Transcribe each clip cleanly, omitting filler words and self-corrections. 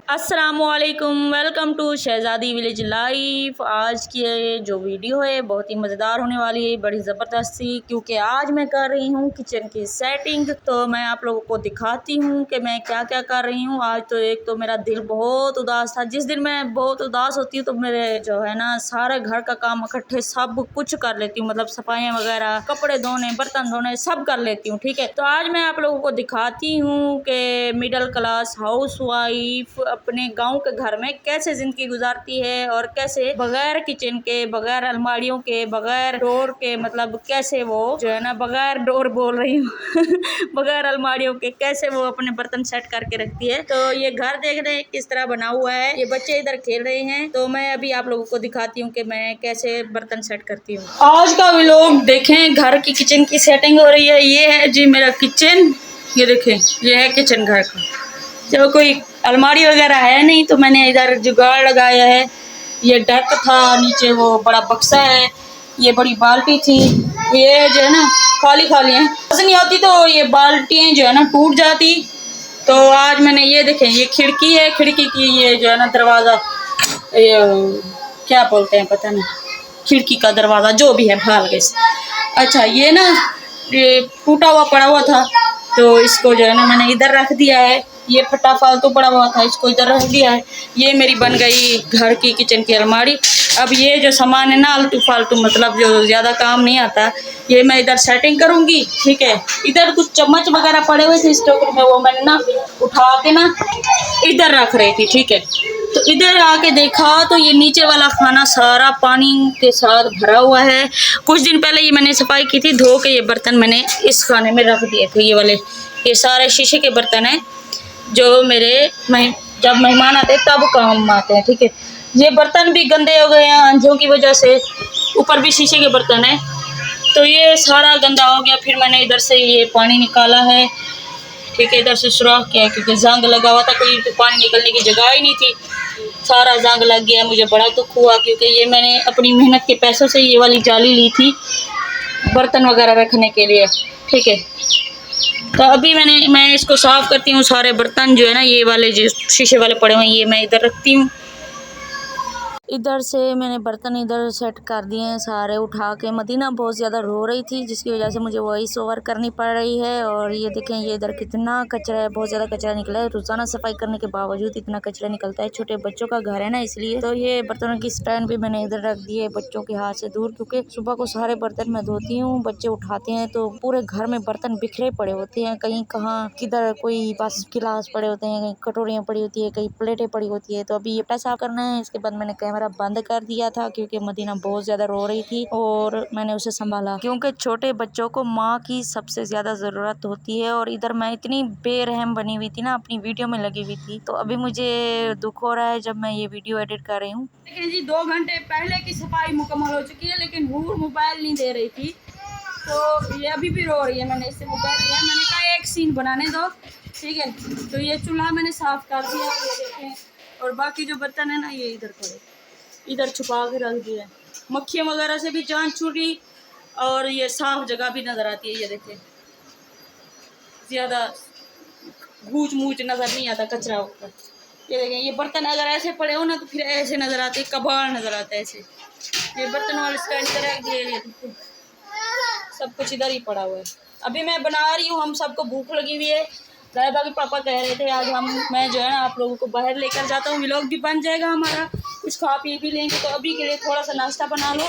अस्सलामुअलैकुम, welcome to शहज़ादी village life. आज की ये जो वीडियो है बहुत ही मज़ेदार होने वाली है, बड़ी ज़बरदस्ती, क्योंकि आज मैं कर रही हूँ किचन की सेटिंग। तो मैं आप लोगों को दिखाती हूँ कि मैं क्या क्या कर रही हूँ। आज तो एक तो मेरा दिल बहुत उदास था। जिस दिन मैं बहुत उदास होती हूँ तो मेरे जो है ना सारे घर का काम इकट्ठे सब कुछ कर लेती हूँ, मतलब सफाइयाँ वगैरह, कपड़े धोने, बर्तन धोने, सब कर लेती हूँ। ठीक है, तो आज मैं आप लोगों को दिखाती हूँ कि मिडिल क्लास हाउस वाइफ अपने गांव के घर में कैसे जिंदगी गुजारती है और कैसे बगैर किचन के, बगैर अलमारियों के, बगैर डोर के, मतलब कैसे वो जो है ना, बगैर डोर बोल रही हूँ बगैर अलमारियों के कैसे वो अपने बर्तन सेट करके रखती है। तो ये घर देख रहे हैं किस तरह बना हुआ है। ये बच्चे इधर खेल रहे हैं, तो मैं अभी आप लोगों को दिखाती हूँ कि मैं कैसे बर्तन सेट करती हूँ। आज का व्लॉग देखें, घर की किचन की सेटिंग हो रही है। ये है जी मेरा किचन, ये देखें, ये है किचन घर का। जो कोई अलमारी वगैरह है नहीं, तो मैंने इधर जुगाड़ लगाया है। ये डक था, नीचे वो बड़ा बक्सा है, ये बड़ी बाल्टी थी। ये जो है ना खाली खाली है, बस नहीं होती तो ये बाल्टियाँ जो है ना टूट जाती। तो आज मैंने ये देखें, ये खिड़की है, खिड़की की ये जो है ना दरवाज़ा, ये क्या बोलते हैं पता नहीं, खिड़की का दरवाज़ा जो भी है भाल के। अच्छा, ये ना ये टूटा हुआ पड़ा हुआ था, तो इसको जो है ना मैंने इधर रख दिया है। ये फटा फालतू पड़ा हुआ था, इसको इधर रख दिया है। ये मेरी बन गई घर की किचन की अलमारी। अब ये जो सामान है ना आलतू फालतू, मतलब जो ज़्यादा काम नहीं आता, ये मैं इधर सेटिंग करूँगी। ठीक है, इधर कुछ चम्मच वगैरह पड़े हुए थे स्टोर में, वो मैंने ना उठा के ना इधर रख रही थी। ठीक है, तो इधर आके देखा तो ये नीचे वाला खाना सारा पानी के साथ भरा हुआ है। कुछ दिन पहले ये मैंने सफाई की थी, धो के ये बर्तन मैंने इस खाने में रख दिए थे। ये वाले, ये सारे शीशे के बर्तन हैं जो मेरे जब मेहमान आते हैं तब काम आते हैं। ठीक है, ये बर्तन भी गंदे हो गए हैं आंधियों की वजह से, ऊपर भी शीशे के बर्तन हैं, तो ये सारा गंदा हो गया। फिर मैंने इधर से ये पानी निकाला है। ठीक है, इधर से सुराख किया क्योंकि जंग लगा हुआ था, कोई तो पानी निकलने की जगह ही नहीं थी, सारा जंग लग गया। मुझे बड़ा दुख हुआ क्योंकि ये मैंने अपनी मेहनत के पैसों से ये वाली जाली ली थी बर्तन वगैरह रखने के लिए। ठीक है, तो अभी मैं इसको साफ़ करती हूँ। सारे बर्तन जो है ना, ये वाले जो शीशे वाले पड़े हुए हैं, ये मैं इधर रखती हूँ। इधर से मैंने बर्तन इधर सेट कर दिए हैं सारे उठा के। मदीना बहुत ज़्यादा रो रही थी, जिसकी वजह से मुझे वॉइस ओवर करनी पड़ रही है। और ये देखें, ये इधर कितना कचरा है, बहुत ज़्यादा कचरा निकला है। रोज़ाना सफाई करने के बावजूद इतना कचरा निकलता है। छोटे बच्चों का घर है ना, इसलिए। तो ये बर्तनों की स्टैंड भी मैंने इधर रख दी है बच्चों के हाथ से दूर, क्योंकि सुबह को सारे बर्तन मैं धोती हूँ, बच्चे उठाते हैं तो पूरे घर में बर्तन बिखरे पड़े होते हैं। कहीं कहाँ किधर कोई बस गिलास पड़े होते हैं, कहीं कटोरियाँ पड़ी होती है, कहीं प्लेटें पड़ी होती है। तो अभी ये साफ करना है। इसके बाद मैंने कैमरा बंद कर दिया था क्योंकि मदीना बहुत ज़्यादा रो रही थी और मैंने उसे संभाला, क्योंकि छोटे बच्चों को माँ की सबसे ज़्यादा ज़रूरत होती है। और इधर मैं इतनी बेरहम बनी हुई थी ना, अपनी वीडियो में लगी हुई थी। तो अभी मुझे दुख हो रहा है जब मैं ये वीडियो एडिट कर रही हूँ। देखिए जी, 2 घंटे पहले की सफाई मुकम्मल हो चुकी है, लेकिन हूर मोबाइल नहीं दे रही थी, तो ये अभी भी रो रही है। मैंने इससे मोबाइल लिया, मैंने कहा एक सीन बनाने दो। ठीक है, तो ये चूल्हा मैंने साफ कर दिया, ये देखें। और बाकी जो बर्तन है ना, ये इधर पड़े, इधर छुपा के रख दिया। मक्खियाँ वगैरह से भी जान छूटी और ये साफ जगह भी नज़र आती है। ये देखें, ज़्यादा गूंज मूच नज़र नहीं आता कचरा ऊपर। ये देखें, ये बर्तन अगर ऐसे पड़े हो ना तो फिर ऐसे नज़र आते, कबाड़ नज़र आता है ऐसे। ये बर्तन वाले स्टैंड पर रख दिए, सब कुछ इधर ही पड़ा हुआ है। अभी मैं बना रही हूँ, हम सबको भूख लगी हुई है। दादा के पापा कह रहे थे आज मैं जो है ना आप लोगों को बाहर लेकर जाता हूँ, व्लॉग भी बन जाएगा हमारा, कुछ खा पी भी लेंगे। तो अभी के लिए थोड़ा सा नाश्ता बना लो,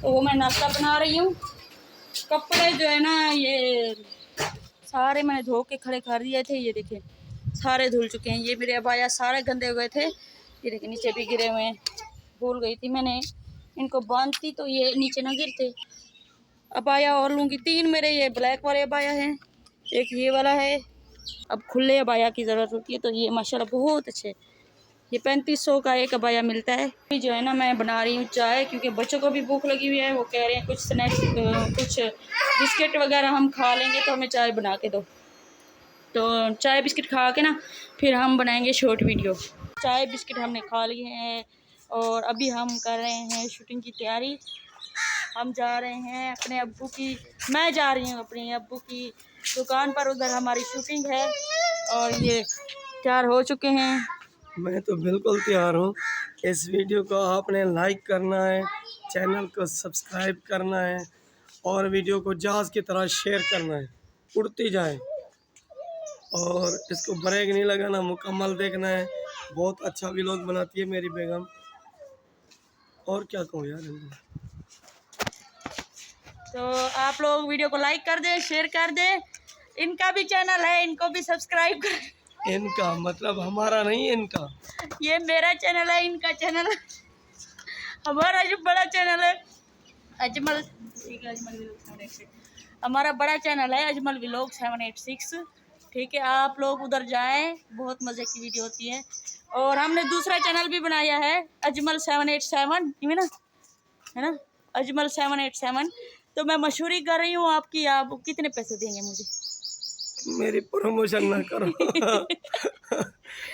तो वो मैं नाश्ता बना रही हूँ। कपड़े जो है ना ये सारे मैंने धो के खड़े कर दिए थे, ये देखें सारे धुल चुके हैं। ये मेरे अबाया सारे गंदे हो गए थे, ये देखें नीचे भी गिरे हुए हैं। भूल गई थी मैंने इनको बांधती तो ये नीचे ना गिरते। अबाया और लूँगी 3 मेरे ये ब्लैक वाले अबाया हैं, एक ये वाला है। अब खुले अबाया की ज़रूरत होती है, तो ये माशाल्लाह बहुत अच्छे, ये 3500 का एक अबाया मिलता है। अभी जो है ना मैं बना रही हूँ चाय, क्योंकि बच्चों को भी भूख लगी हुई है। वो कह रहे हैं कुछ स्नैक्स, कुछ बिस्किट वगैरह हम खा लेंगे, तो हमें चाय बना के दो। तो चाय बिस्किट खा के ना फिर हम बनाएंगे शॉर्ट वीडियो। चाय बिस्किट हमने खा लिए हैं और अभी हम कर रहे हैं शूटिंग की तैयारी। हम जा रहे हैं अपने अब्बू की, मैं जा रही हूँ अपने अब्बू की दुकान पर, उधर हमारी शूटिंग है। और ये तैयार हो चुके हैं, मैं तो बिल्कुल तैयार हूँ। इस वीडियो को आपने लाइक करना है, चैनल को सब्सक्राइब करना है और वीडियो को जहाज़ की तरह शेयर करना है, उड़ती जाए। और इसको ब्रेक नहीं लगाना, मुकम्मल देखना है। बहुत अच्छा व्लॉग बनाती है मेरी बेगम। और क्या कहूँ यार इनको। तो आप लोग वीडियो को लाइक कर दे, शेयर कर दे। इनका भी चैनल है, इनको भी सब्सक्राइब कर। इनका मतलब हमारा नहीं, इनका। ये मेरा चैनल है, इनका चैनल है। हमारा जो बड़ा चैनल है अजमल, ठीक है, अजमल व्लॉग 786। हमारा बड़ा चैनल है अजमल व्लॉग 786। ठीक है, आप लोग उधर जाएं, बहुत मज़े की वीडियो होती है। और हमने दूसरा चैनल भी बनाया है अजमल 787, है ना, अजमल 787। तो मैं मशहूरी कर रही हूँ आपकी। आप कितने पैसे देंगे मुझे? मेरी प्रमोशन ना करो।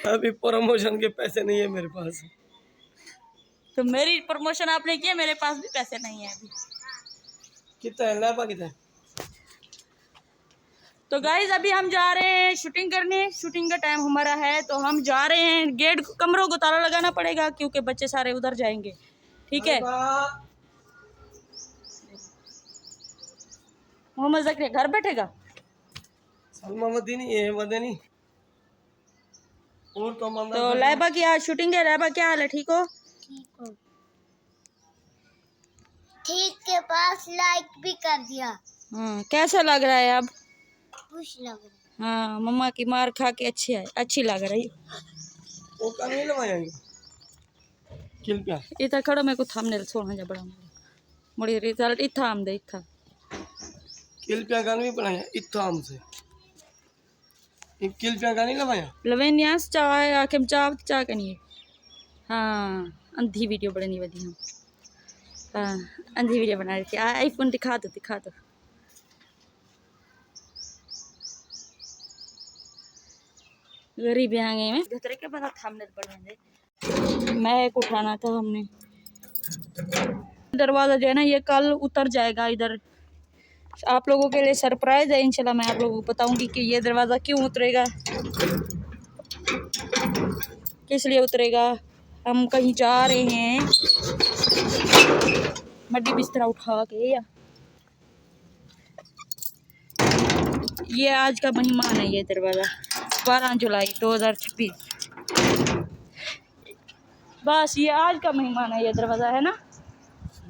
अभी प्रमोशन के पैसे नहीं है मेरे पास। तो मेरी प्रमोशन आपने किया, मेरे पास भी पैसे नहीं है अभी। कितना है लापा, कितना है? तो गाइज अभी हम जा रहे हैं शूटिंग करने। शूटिंग का टाइम हमारा है तो हम जा रहे हैं। गेट कमरों को ताला लगाना पड़ेगा क्योंकि बच्चे सारे उधर जाएंगे। ठीक है, मोहम्मद जकरिया घर बैठेगा। सलमा मदीनी है, मदनी। और तो लैबा की आज शूटिंग है। लैबा क्या हाल है, ठीक हो? ठीक के पास लाइक भी कर दिया। हाँ, कैसा लग रहा है अब? खुश लग रहा हाँ, मम्मा की मार खा के अच्छी लग रही। वो का नहीं लगाया किल पे। इतना खड़ो मेरे को थंबनेल सोना जा बड़ा मुड़ी रिजल्ट इतना हम दे इतना किल पे का नहीं बनाया इतना हमसे। किल पे का नहीं लगाया। लवेनियास चाय आके चाह के नहीं। हाँ, अंधी वीडियो बनी वधिया। हाँ, अंधी वीडियो बना रही थी। आईफोन दिखा दो, दिखा दो। गरीब यहाँ गए में दूसरे के बना थंबनेल बढ़िया। मैक उठाना था हमने। दरवाजा जो है ना ये कल उतर जाएगा इधर। आप लोगों के लिए सरप्राइज है। इंशाल्लाह मैं आप लोगों को बताऊंगी कि ये दरवाज़ा क्यों उतरेगा, किस लिए उतरेगा। हम कहीं जा रहे हैं, मड्डी बिस्तरा उठा के। या ये आज का मेहमान है ये दरवाज़ा। 12 जुलाई 2026। बस ये आज का मेहमान है ये दरवाज़ा, है ना?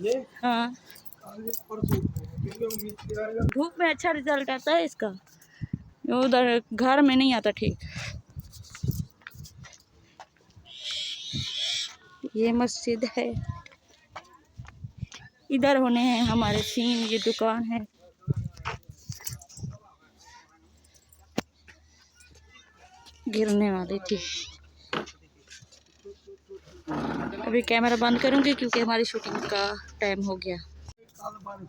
ये हाँ, धूप में अच्छा रिजल्ट आता है इसका। उधर घर में नहीं आता ठीक। ये मस्जिद है। इधर होने हैं हमारे सीन। ये दुकान है। गिरने वाली थी। अभी कैमरा बंद करूंगी क्योंकि हमारी शूटिंग का टाइम हो गया।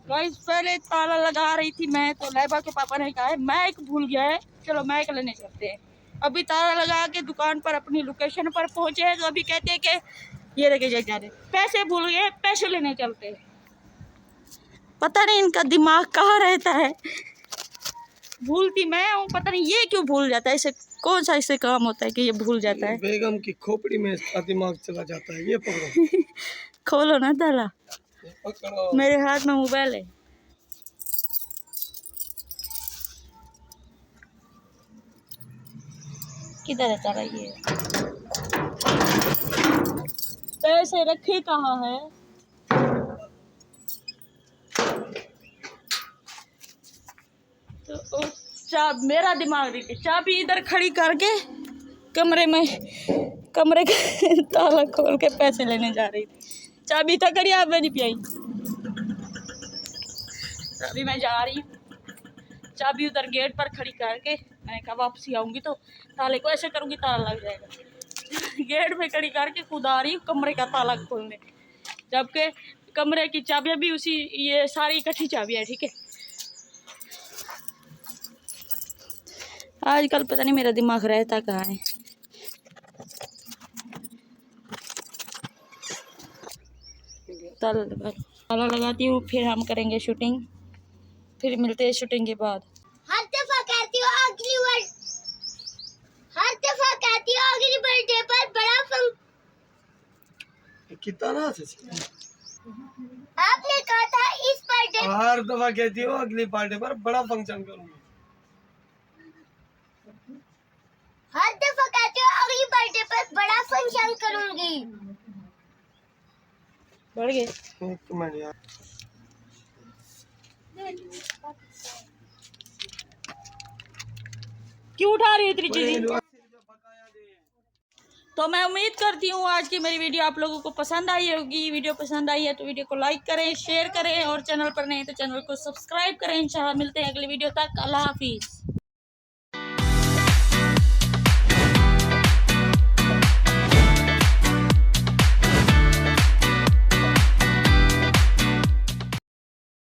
गाइस पहले ताला लगा रही थी मैं, तो लैबा के पापा ने कहा है मैक भूल गया है, चलो मैक लेने चलते हैं। अभी ताला लगा के दुकान पर अपनी लोकेशन पर पहुंचे हैं तो अभी कहते हैं कि ये लेके जा रहे, पैसे भूल गए, पैसे लेने चलते हैं। पता नहीं इनका दिमाग कहाँ रहता है। भूलती मैं हूँ, पता नहीं ये क्यों भूल जाता है। इसे कौन सा इससे काम होता है कि ये भूल जाता है। बेगम की खोपड़ी में इसका दिमाग चला जाता है। ये पकड़ो। खोलो ना ताला, पकड़ो। मेरे हाथ में मोबाइल है। किधर है ताला? ये पैसे रखे कहाँ है? तो मेरा दिमाग देखिए, चाबी इधर खड़ी करके कमरे का ताला खोल के पैसे लेने जा रही थी। चाबी तो करी आप मेरी पियाई। अभी मैं जा रही हूँ, चाबी उधर गेट पर खड़ी करके मैंने कहा वापसी आऊँगी तो ताले को ऐसे करूँगी ताला लग जाएगा। गेट पे खड़ी करके खुद आ रही हूँ कमरे का ताला खोलने, जबकि कमरे की चाबियाँ भी उसी, ये सारी इकट्ठी चाबियाँ है। ठीक है, आजकल पता नहीं मेरा दिमाग रहता कहाँ है। ताला लगाती हूँ, फिर हम करेंगे शूटिंग। फिर मिलते हैं शूटिंग के बाद। हर दफा कहती हो अगली बर्थडे पर बड़ा कितना ना से आपने कहा था इस बर्थडे हर दफा कहती हो अगली पार्टी पर बड़ा फंक्शन करूंगी। हर दफा कहते हो अगली बर्थडे पर बड़ा फंक्शन करूंगी। बढ़ गए। एक मिनट यार, क्यों उठा रही है इतनी चीजें? तो मैं उम्मीद करती हूँ आज की मेरी वीडियो आप लोगों को पसंद आई होगी। वीडियो पसंद आई है तो वीडियो को लाइक करें, शेयर करें और चैनल पर नहीं तो चैनल को सब्सक्राइब करें। इंशाल्लाह मिलते हैं अगली वीडियो तक। अल्लाह हाफिज़।